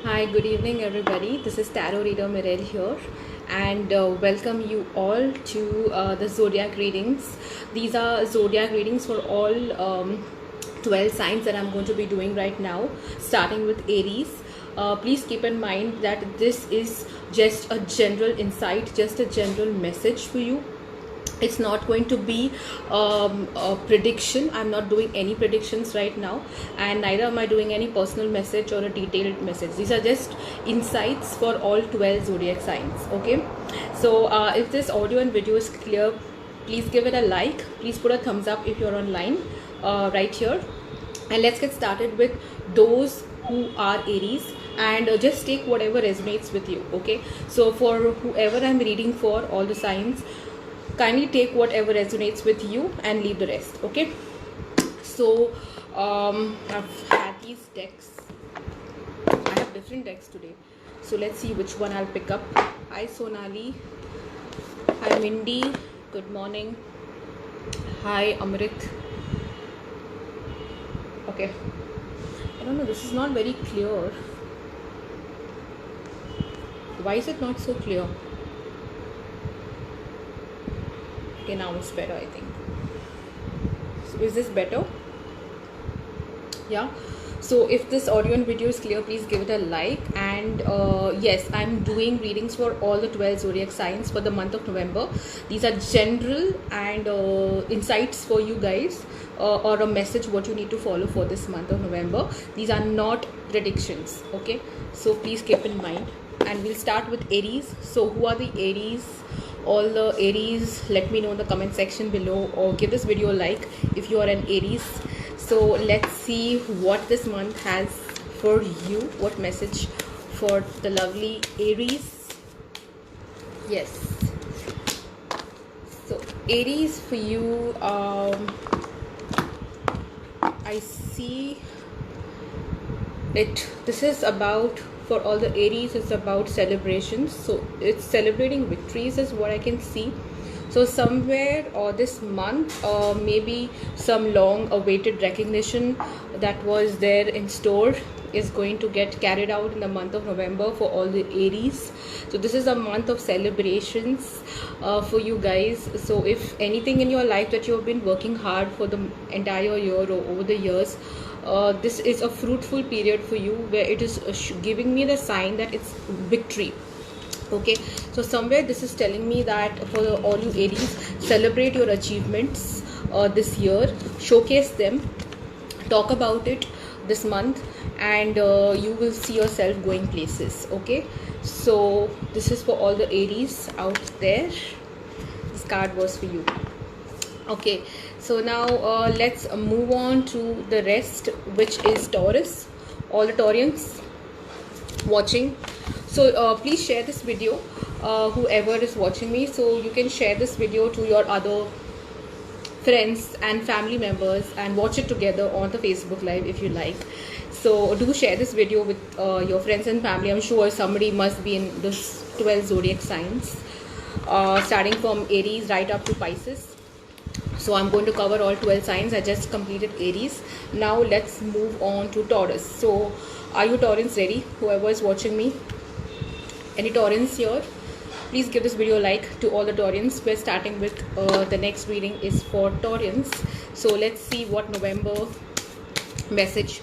Hi, good evening, everybody. This is Tarot Reader Mirel here, and welcome you all to the zodiac readings. These are zodiac readings for all 12 signs that I'm going to be doing right now, starting with Aries. Please keep in mind that this is just a general insight, just a general message for you. It's not going to be a prediction. I'm not doing any predictions right now, and neither am I doing any personal message or a detailed message. These are just insights for all 12 zodiac signs. Okay, so if this audio and video is clear, please give it a like. Please put a thumbs up if you're online right here, and let's get started with those who are Aries, and just take whatever resonates with you. Okay, so for whoever I'm reading for, all the signs, kindly take whatever resonates with you and leave the rest. Okay, so I've had these decks. I have different decks today, so let's see which one I'll pick up. Hi Sonali. Hi Mindy, good morning. Hi Amrit. Okay, I don't know, this is not very clear. Why is it not so clear? Okay, now it's better, I think. So is this better? Yeah. So if this audio and video is clear, please give it a like. And yes, I'm doing readings for all the 12 zodiac signs for the month of November. These are general and insights for you guys, or a message what you need to follow for this month of November. These are not predictions. Okay, so please keep in mind. And we'll start with Aries. So who are the Aries? All the Aries, let me know in the comment section below, or give this video a like if you are an Aries. So let's see what this month has for you. What message for the lovely Aries? Yes. So Aries, for you, I see it. This is about, for all the Aries, it's about celebrations. So it's celebrating victories is what I can see. So somewhere or this month, maybe some long awaited recognition that was there in store is going to get carried out in the month of November for all the Aries. So this is a month of celebrations for you guys. So if anything in your life that you have been working hard for the entire year or over the years, this is a fruitful period for you, where it is giving me the sign that it's victory. Okay, so somewhere this is telling me that for all you Aries, celebrate your achievements this year, showcase them, talk about it this month, and you will see yourself going places. Okay, so this is for all the Aries out there. This card was for you. Okay, so now let's move on to the rest, which is Taurus. All the Taurians watching, so please share this video, whoever is watching me. So you can share this video to your other friends and family members and watch it together on the Facebook live if you like. So do share this video with your friends and family. I'm sure somebody must be in this 12 zodiac signs, starting from Aries right up to Pisces. So I'm going to cover all 12 signs. I just completed Aries. Now let's move on to Taurus. So are you Taurans ready? Whoever is watching me, any Taurans here, please give this video a like. To all the Taurans, we're starting with the next reading is for Taurans. So let's see what November message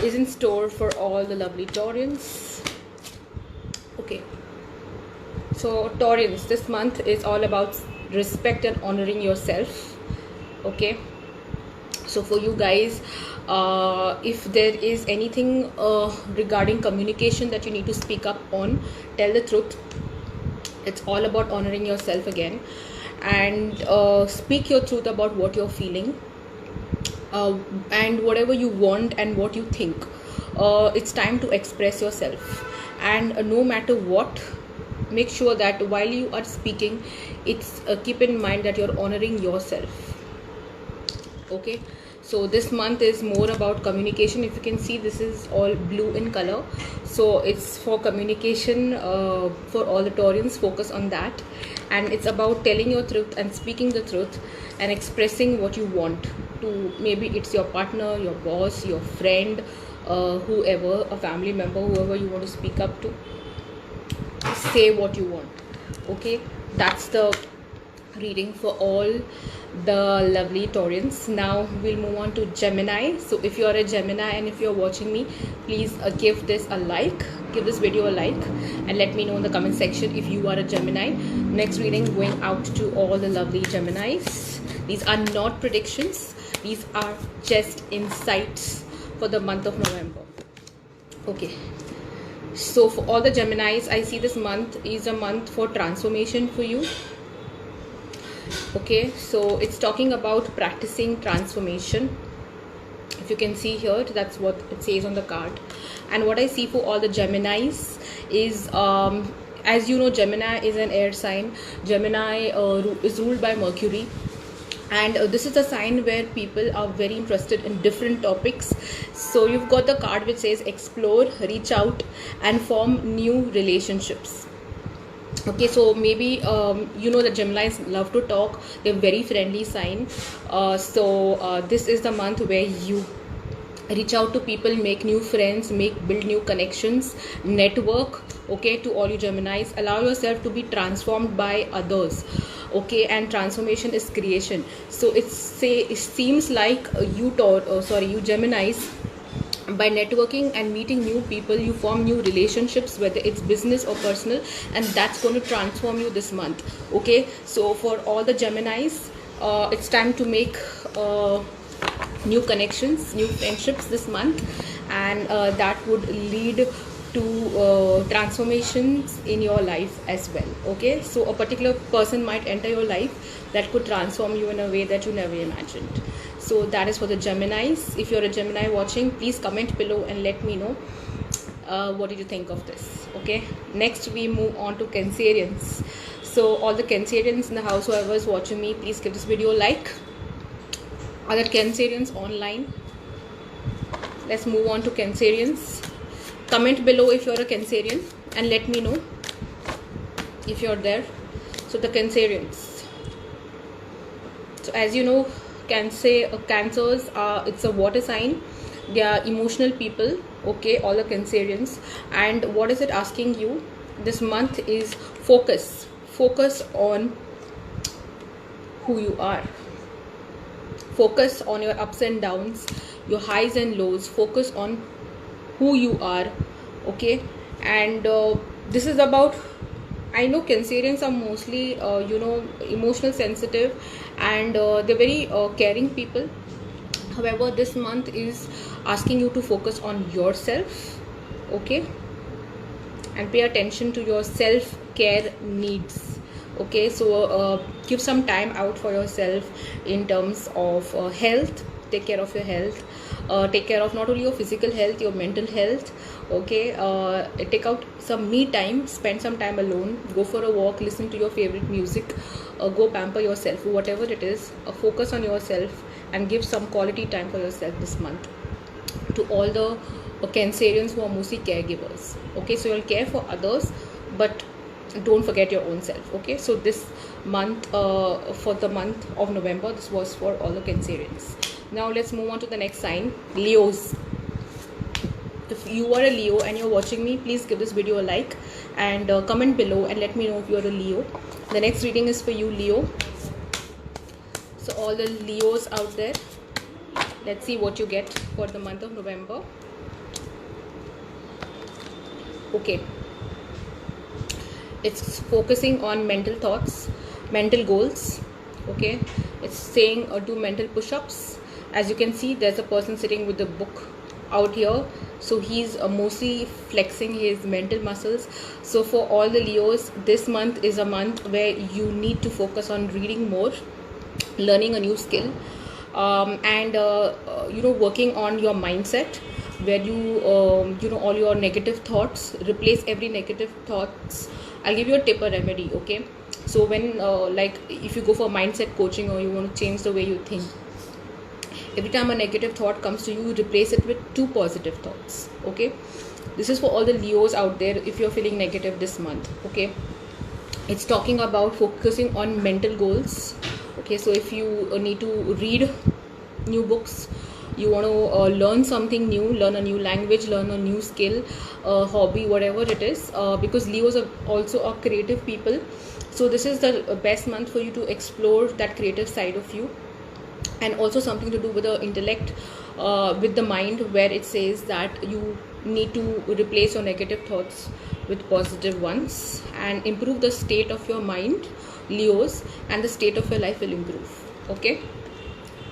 is in store for all the lovely Taurans. Okay, so Taurans, this month is all about respect and honoring yourself. Okay, so for you guys, if there is anything regarding communication that you need to speak up on, tell the truth. It's all about honoring yourself again, and speak your truth about what you're feeling, and whatever you want and what you think. It's time to express yourself, and no matter what, make sure that while you are speaking, it's keep in mind that you're honoring yourself. Okay, So this month is more about communication. If you can see, this is all blue in color, so it's for communication, for all the Taurians. Focus on that. And it's about telling your truth and speaking the truth and expressing what you want to. Maybe it's your partner, your boss, your friend, whoever, a family member, whoever you want to speak up to. Say what you want. Okay, that's the reading for all the lovely Taurians. Now we'll move on to Gemini. So if you're a Gemini and if you're watching me, please give this a like, give this video a like, and let me know in the comment section if you are a Gemini. Next reading going out to all the lovely Geminis. These are not predictions, these are just insights for the month of November. Okay, so for all the Geminis, I see this month is a month for transformation for you. Okay, so it's talking about practicing transformation. If you can see here, that's what it says on the card. And what I see for all the Geminis is, as you know, Gemini is an air sign. Gemini is ruled by Mercury. And this is a sign where people are very interested in different topics. So you've got the card which says explore, reach out, and form new relationships. Okay, so maybe you know that Geminis love to talk. They're very friendly sign. So this is the month where you reach out to people, make new friends, build new connections, network. Okay, to all you Geminis, allow yourself to be transformed by others. Okay, and transformation is creation. So it seems like you Geminis, by networking and meeting new people, you form new relationships, whether it's business or personal, and that's going to transform you this month. Okay, so for all the Geminis, it's time to make new connections, new friendships this month, and that would lead to transformations in your life as well. Okay, so a particular person might enter your life that could transform you in a way that you never imagined. So that is for the Geminis. If you're a Gemini watching, please comment below and let me know what did you think of this. Okay, next we move on to Cancerians. So all the Cancerians in the house, whoever is watching me, please give this video a like. Other Cancerians online, let's move on to Cancerians. Comment below if you're a Cancerian and let me know if you're there. So the Cancerians, so as you know, Cancers are, it's a water sign. They are emotional people. Okay, all the Cancerians. And what is it asking you this month is focus on who you are. Focus on your ups and downs, your highs and lows. Focus on who you are. Okay, and this is about, I know Cancerians are mostly emotional, sensitive, and they're very caring people. However, this month is asking you to focus on yourself. Okay, and pay attention to your self-care needs. Okay, so give some time out for yourself in terms of health. Take care of your health. Take care of not only your physical health, your mental health. Okay, take out some me time, spend some time alone, go for a walk, listen to your favorite music, go pamper yourself, whatever it is. Focus on yourself and give some quality time for yourself this month. To all the Cancerians who are mostly caregivers. Okay, so you'll care for others, but don't forget your own self. Okay, so this month, for the month of November, this was for all the Cancerians. Now let's move on to the next sign, Leos. If you are a Leo and you're watching me, please give this video a like and comment below and let me know if you're a Leo. The next reading is for you, Leo. So all the Leos out there, let's see what you get for the month of November. Okay, it's focusing on mental thoughts, mental goals. Okay, it's saying do mental push-ups. As you can see, there's a person sitting with a book out here, so he's mostly flexing his mental muscles. So for all the Leos, this month is a month where you need to focus on reading more, learning a new skill, and working on your mindset, where you all your negative thoughts, replace every negative thoughts. I'll give you a tip, a remedy. Okay, so when like if you go for mindset coaching or you want to change the way you think, Every time a negative thought comes to you, you replace it with 2 positive thoughts. Okay, this is for all the Leos out there. If you're feeling negative this month, okay, it's talking about focusing on mental goals. Okay, so if you need to read new books, you want to learn something new, learn a new language, learn a new skill, hobby, whatever it is, because Leos are also are creative people. So this is the best month for you to explore that creative side of you, and also something to do with the intellect, with the mind, where it says that you need to replace your negative thoughts with positive ones and improve the state of your mind, Leos, and the state of your life will improve. Okay,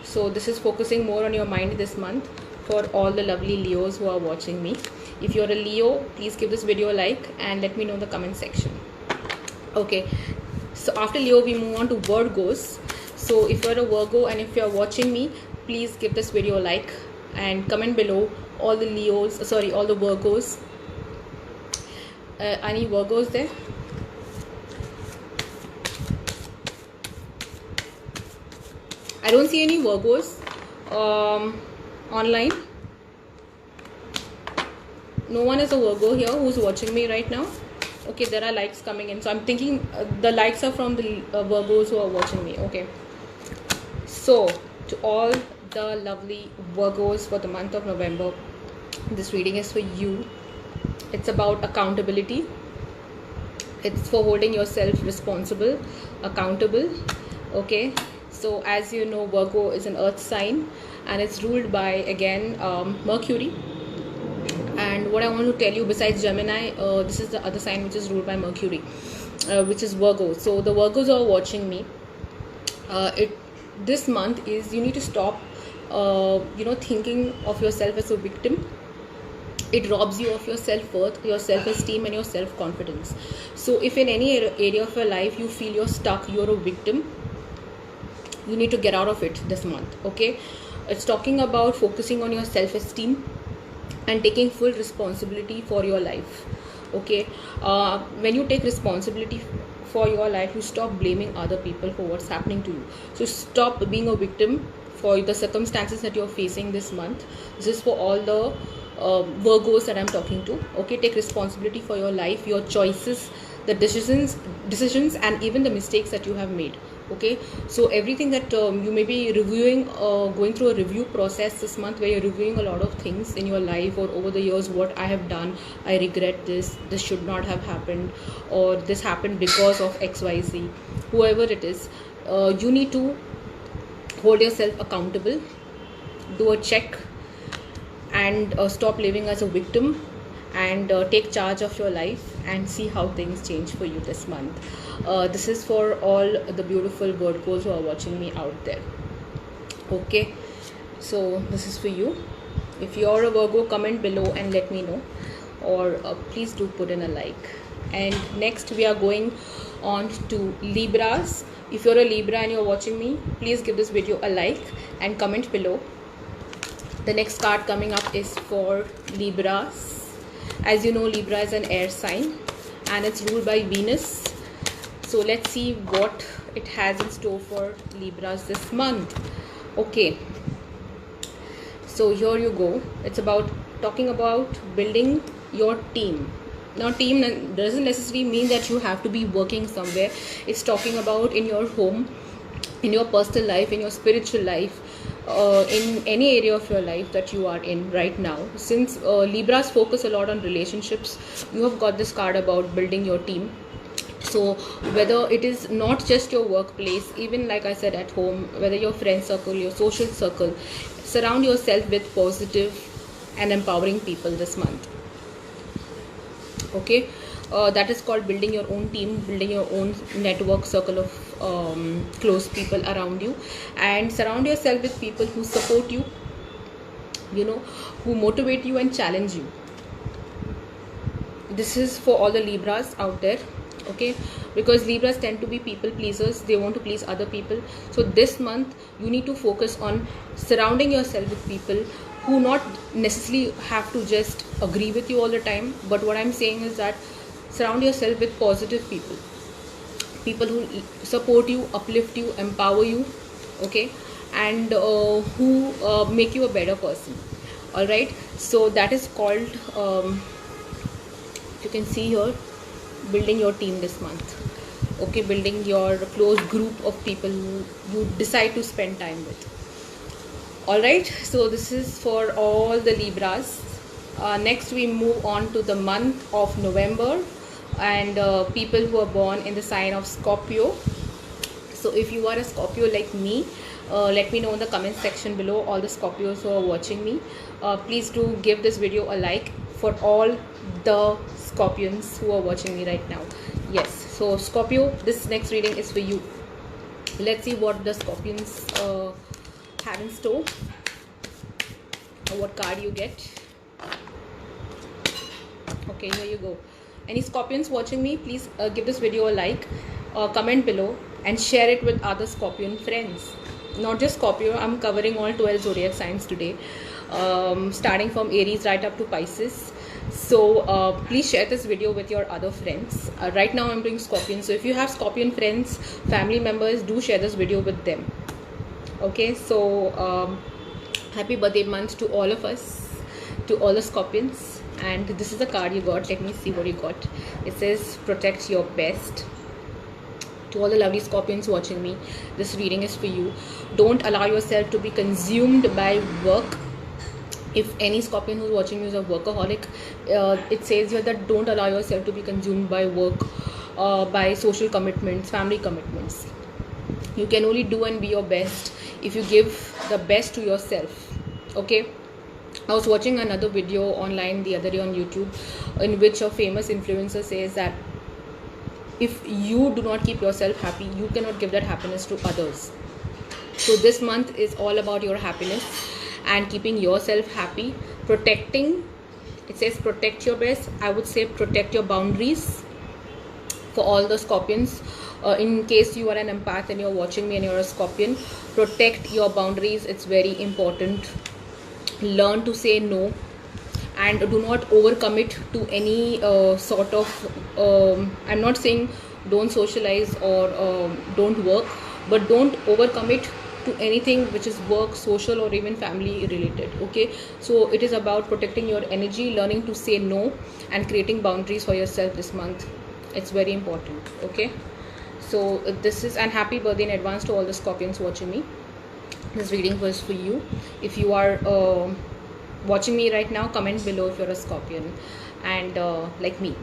so this is focusing more on your mind this month for all the lovely Leos who are watching me. If you're a Leo, please give this video a like and let me know in the comment section. Okay, so after Leo we move on to Virgos. So if you're a Virgo and if you're watching me, please give this video a like and comment below all the Leos, sorry, all the Virgos. Any Virgos there? I don't see any Virgos online. No one is a Virgo here who's watching me right now. Okay, there are likes coming in, so I'm thinking the likes are from the Virgos who are watching me. Okay, so to all the lovely Virgos for the month of November, this reading is for you. It's about accountability. It's for holding yourself responsible, accountable. Okay, so as you know, Virgo is an earth sign and it's ruled by, again, Mercury. And what I want to tell you, besides Gemini, this is the other sign which is ruled by Mercury, which is Virgo. So the Virgos who are watching me, this month is, you need to stop thinking of yourself as a victim. It robs you of your self-worth, your self-esteem and your self-confidence. So if in any area of your life you feel you're stuck, you're a victim, you need to get out of it this month. Okay, it's talking about focusing on your self-esteem and taking full responsibility for your life. Okay, when you take responsibility for your life, you stop blaming other people for what's happening to you. So stop being a victim for the circumstances that you're facing this month. This is for all the Virgos that I'm talking to. Okay, take responsibility for your life, your choices, the decisions and even the mistakes that you have made. Okay, so everything that you may be reviewing, going through a review process this month, where you're reviewing a lot of things in your life or over the years. What I have done, I regret this should not have happened, or this happened because of XYZ. Whoever it is, you need to hold yourself accountable, do a check, and stop living as a victim, and take charge of your life and see how things change for you this month. This is for all the beautiful Virgos who are watching me out there. Okay, so this is for you. If you're a Virgo, comment below and let me know, or please do put in a like. And next we are going on to Libras. If you're a Libra and you're watching me, please give this video a like and comment below. The next card coming up is for Libras. As you know, Libra is an air sign and it's ruled by Venus. So let's see what it has in store for Libras this month. Okay, so here you go. It's about talking about building your team. Now, team doesn't necessarily mean that you have to be working somewhere. It's talking about in your home, in your personal life, in your spiritual life, in any area of your life that you are in right now. Since Libras focus a lot on relationships, you have got this card about building your team. So whether it is not just your workplace, even like I said at home, whether your friend circle, your social circle, surround yourself with positive and empowering people this month. Okay, that is called building your own team, building your own network circle of close people around you, and surround yourself with people who support you, who motivate you and challenge you. This is for all the Libras out there. Okay, because Libras tend to be people pleasers. They want to please other people. So this month you need to focus on surrounding yourself with people who not necessarily have to just agree with you all the time, but what I'm saying is that surround yourself with positive people who support you, uplift you, empower you. Okay, and who make you a better person. All right, so that is called you can see here, building your team this month. Okay, building your close group of people who you decide to spend time with. All right, so this is for all the Libras. Next we move on to the month of November, and people who are born in the sign of Scorpio. So if you are a Scorpio like me, let me know in the comment section below, all the Scorpios who are watching me. Please do give this video a like for all the Scorpions who are watching me right now. Yes, so Scorpio, this next reading is for you. Let's see what the Scorpions have in store, or what card you get. Okay, here you go. Any Scorpions watching me, please give this video a like, comment below, and share it with other Scorpion friends. Not just Scorpio, I'm covering all 12 zodiac signs today, starting from Aries right up to Pisces. So please share this video with your other friends. Right now I'm doing Scorpion, so if you have Scorpion friends, family members, do share this video with them. Okay, so happy birthday month to all of us, to all the Scorpions. And this is the card you got. Let me see what you got. It says protect your best. To all the lovely Scorpions watching me, this reading is for you. Don't allow yourself to be consumed by work. If any Scorpion who's watching me is a workaholic, it says here that don't allow yourself to be consumed by work, by social commitments, family commitments. You can only do and be your best if you give the best to yourself. Okay, I was watching another video online the other day on YouTube, in which a famous influencer says that if you do not keep yourself happy, you cannot give that happiness to others. So this month is all about your happiness and keeping yourself happy. Protecting, it says protect your best. I would say protect your boundaries for all the Scorpions. In case you are an empath and you're watching me and you're a Scorpion, protect your boundaries. It's very important. Learn to say no, and do not overcommit to any sort of I'm not saying don't socialize or don't work, but don't overcommit to anything which is work, social, or even family related. Okay, so it is about protecting your energy, learning to say no, and creating boundaries for yourself this month. It's very important. Okay, so this is, and happy birthday in advance to all the Scorpions watching me. This reading was for you. If you are watching me right now, comment below if you're a Scorpion and like me.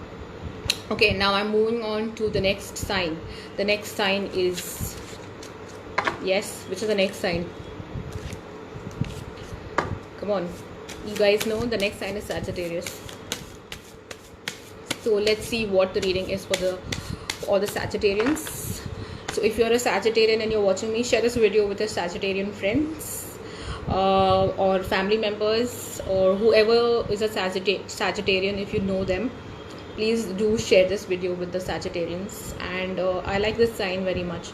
Okay, now I'm moving on to the next sign. The next sign is, yes, which is the next sign? Come on, you guys know the next sign is Sagittarius. So let's see what the reading is for all the Sagittarians. So if you're a Sagittarian and you're watching me, share this video with your Sagittarian friends or family members, or whoever is a Sagittarian. If you know them, please do share this video with the Sagittarians. And I like this sign very much.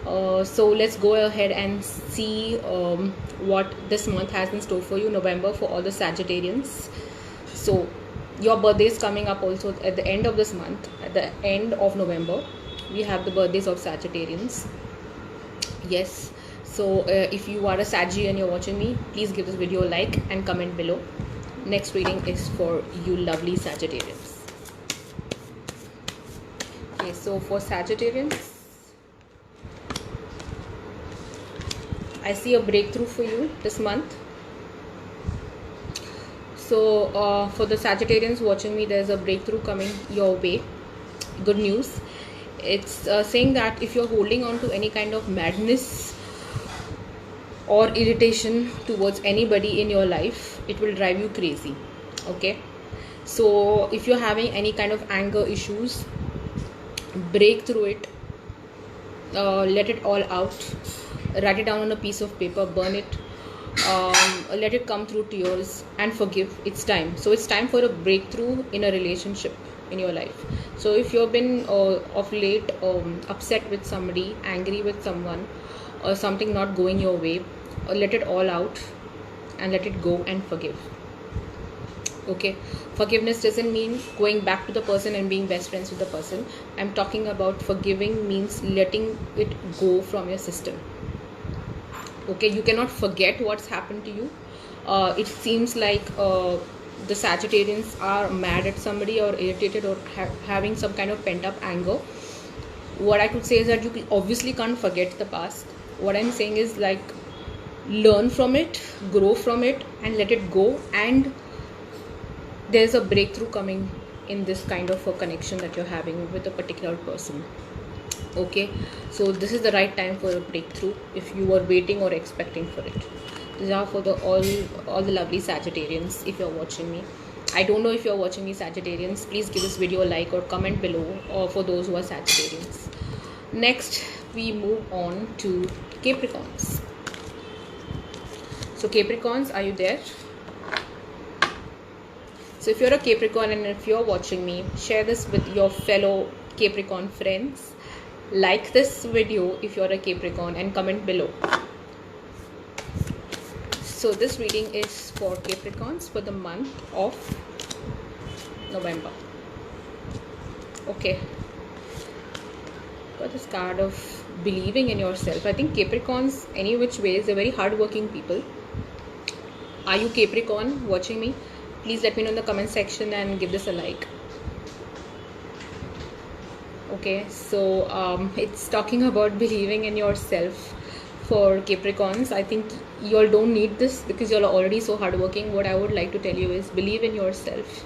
So let's go ahead and see what this month has in store for you, November, for all the Sagittarians. So your birthday is coming up also at the end of this month. At the end of November, we have the birthdays of Sagittarians. Yes, so if you are a Saggy and you're watching me, please give this video a like and comment below. Next reading is for you lovely Sagittarians. Okay, so for Sagittarians, I see a breakthrough for you this month. So for the Sagittarians watching me, there's a breakthrough coming your way. Good news. It's saying that if you're holding on to any kind of madness or irritation towards anybody in your life, it will drive you crazy. Okay, so if you're having any kind of anger issues, break through it, let it all out, write it down on a piece of paper, burn it, let it come through tears, and forgive. It's time. So it's time for a breakthrough in a relationship in your life. So if you've been of late upset with somebody, angry with someone, or something not going your way, let it all out and let it go and forgive. Okay, forgiveness doesn't mean going back to the person and being best friends with the person. I'm talking about forgiving means letting it go from your system. Okay, you cannot forget what's happened to you. It seems like the Sagittarians are mad at somebody or irritated or having some kind of pent up anger. What I could say is that you obviously can't forget the past. What I'm saying is like learn from it, grow from it, and let it go. And there's a breakthrough coming in this kind of a connection that you're having with a particular person. Okay, so this is the right time for a breakthrough if you were waiting or expecting for it. These are for the all the lovely Sagittarians. If you're watching me, I don't know if you're watching me Sagittarians, please give this video a like or comment below, or for those who are Sagittarians. Next we move on to Capricorns. So Capricorns, are you there? So if you're a Capricorn and if you're watching me, share this with your fellow Capricorn friends. Like this video if you're a Capricorn and comment below. So this reading is for Capricorns for the month of November. Okay. Got this card of believing in yourself. I think Capricorns, any which ways, they're very hardworking people. Are you Capricorn watching me? Please let me know in the comment section and give this a like. Okay, so it's talking about believing in yourself for Capricorns. I think you all don't need this because you all are already so hardworking. What I would like to tell you is believe in yourself.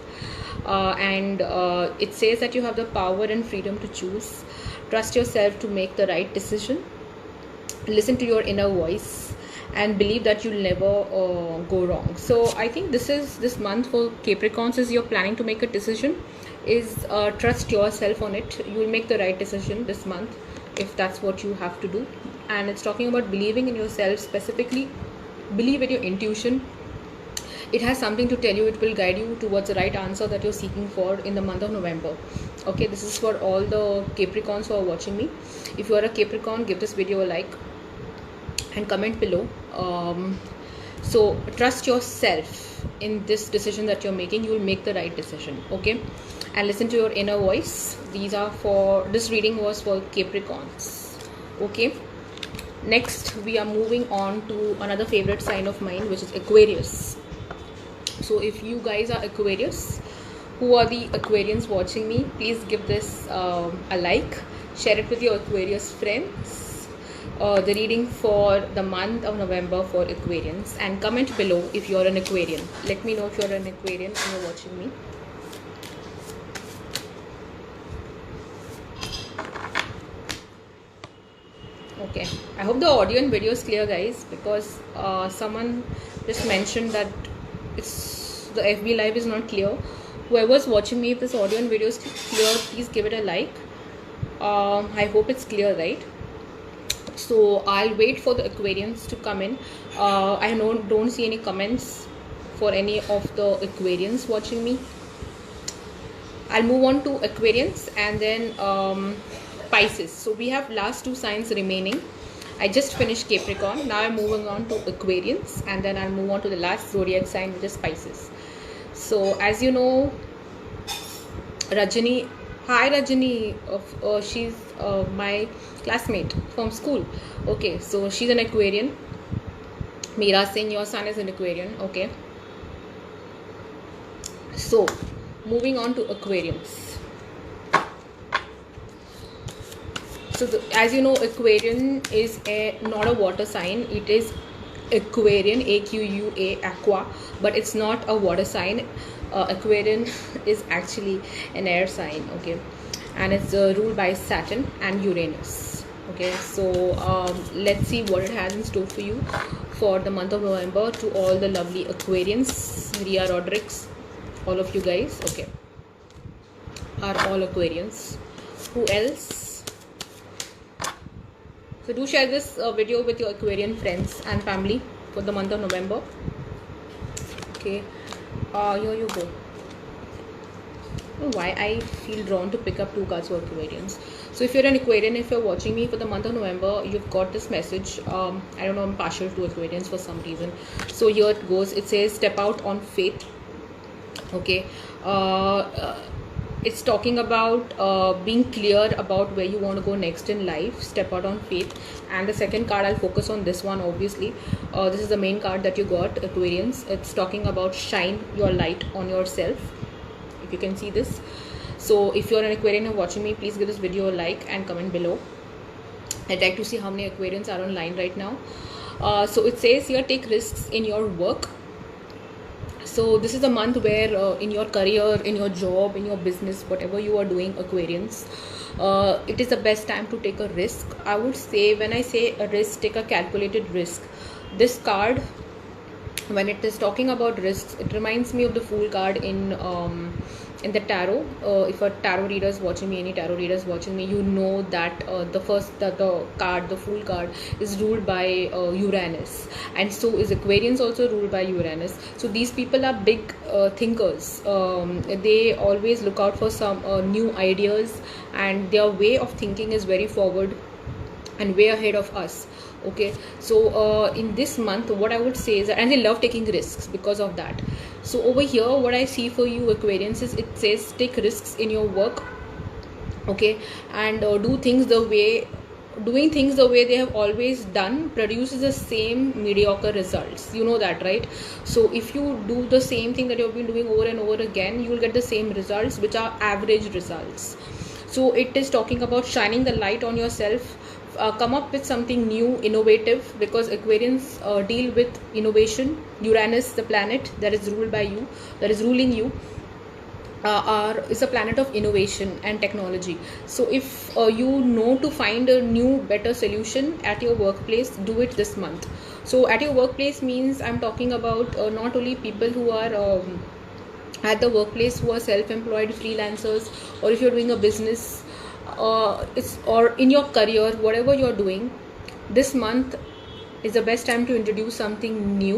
And it says that you have the power and freedom to choose. Trust yourself to make the right decision. Listen to your inner voice and believe that you'll never go wrong. So I think this month for Capricorns is you're planning to make a decision, is trust yourself on it. You will make the right decision this month if that's what you have to do. And it's talking about believing in yourself, specifically believe in your intuition. It has something to tell you. It will guide you towards the right answer that you're seeking for in the month of November. Okay, this is for all the Capricorns who are watching me. If you are a Capricorn, give this video a like and comment below. So trust yourself in this decision that you're making. You will make the right decision. Okay, and listen to your inner voice. These are for, this reading was for Capricorns. Okay, next we are moving on to another favorite sign of mine, which is Aquarius. So if you guys are Aquarius, who are the Aquarians watching me, please give this a like, share it with your Aquarius friends. The reading for the month of November for Aquarians, and comment below if you're an Aquarian. Let me know if you're an Aquarian and you're watching me. Okay, I hope the audio and video is clear, guys, because someone just mentioned that it's the FB live is not clear. Whoever's watching me, if this audio and video is clear, please give it a like. I hope it's clear, right? So I'll wait for the Aquarians to come in. I don't see any comments for any of the Aquarians watching me. I'll move on to Aquarians and then Pisces. So we have last two signs remaining. I just finished Capricorn. Now I'm moving on to Aquarians, and then I'll move on to the last zodiac sign, which is Pisces. So as you know, Rajani, hi Rajani, she's my classmate from school. Okay, so she's an Aquarian. Meera Singh, your son is an Aquarian. Okay, so moving on to Aquarians. So as you know, Aquarian is not a water sign. It is Aquarian, AQUA, aqua, but it's not a water sign. Aquarian is actually an air sign. Okay, and it's ruled by Saturn and Uranus. Okay, so let's see what it has in store for you for the month of November. To all the lovely Aquarians, Ria Rodericks, all of you guys, okay, are all Aquarians. Who else? So do share this video with your Aquarian friends and family for the month of November. Okay, here you go. I don't know why I feel drawn to pick up two cards for Aquarians. So if you're an Aquarian, if you're watching me for the month of November, you've got this message. I don't know, I'm partial to Aquarians for some reason. So here it goes. It says step out on faith. Okay, it's talking about being clear about where you want to go next in life, step out on faith. And the second card, I'll focus on this one obviously. This is the main card that you got, Aquarians. It's talking about shine your light on yourself, if you can see this. So if you're an Aquarian and watching me, please give this video a like and comment below. I'd like to see how many Aquarians are online right now. So it says here, take risks in your work. So this is a month where in your career, in your job, in your business, whatever you are doing, Aquarians, it is the best time to take a risk. I would say, when I say a risk, take a calculated risk. This card, when it is talking about risks, it reminds me of the Fool card in the tarot. If a tarot reader is watching me, any tarot reader is watching me, you know that the card, the Fool card, is ruled by Uranus, and so is Aquarians also ruled by Uranus. So these people are big thinkers. They always look out for some new ideas, and their way of thinking is very forward and way ahead of us. Okay, so in this month, what I would say is that, and they love taking risks because of that. So over here, what I see for you, Aquarians, is it says take risks in your work. Okay, and doing things the way they have always done produces the same mediocre results. You know that, right? So if you do the same thing that you've been doing over and over again, you will get the same results, which are average results. So it is talking about shining the light on yourself. Come up with something new, innovative, because Aquarians deal with innovation. Uranus, the planet that is ruled by you, that is ruling you, is a planet of innovation and technology. So if you know to find a new, better solution at your workplace, do it this month. So at your workplace means I'm talking about not only people who are at the workplace, who are self-employed freelancers, or if you're doing a business, or in your career, whatever you're doing, this month is the best time to introduce something new.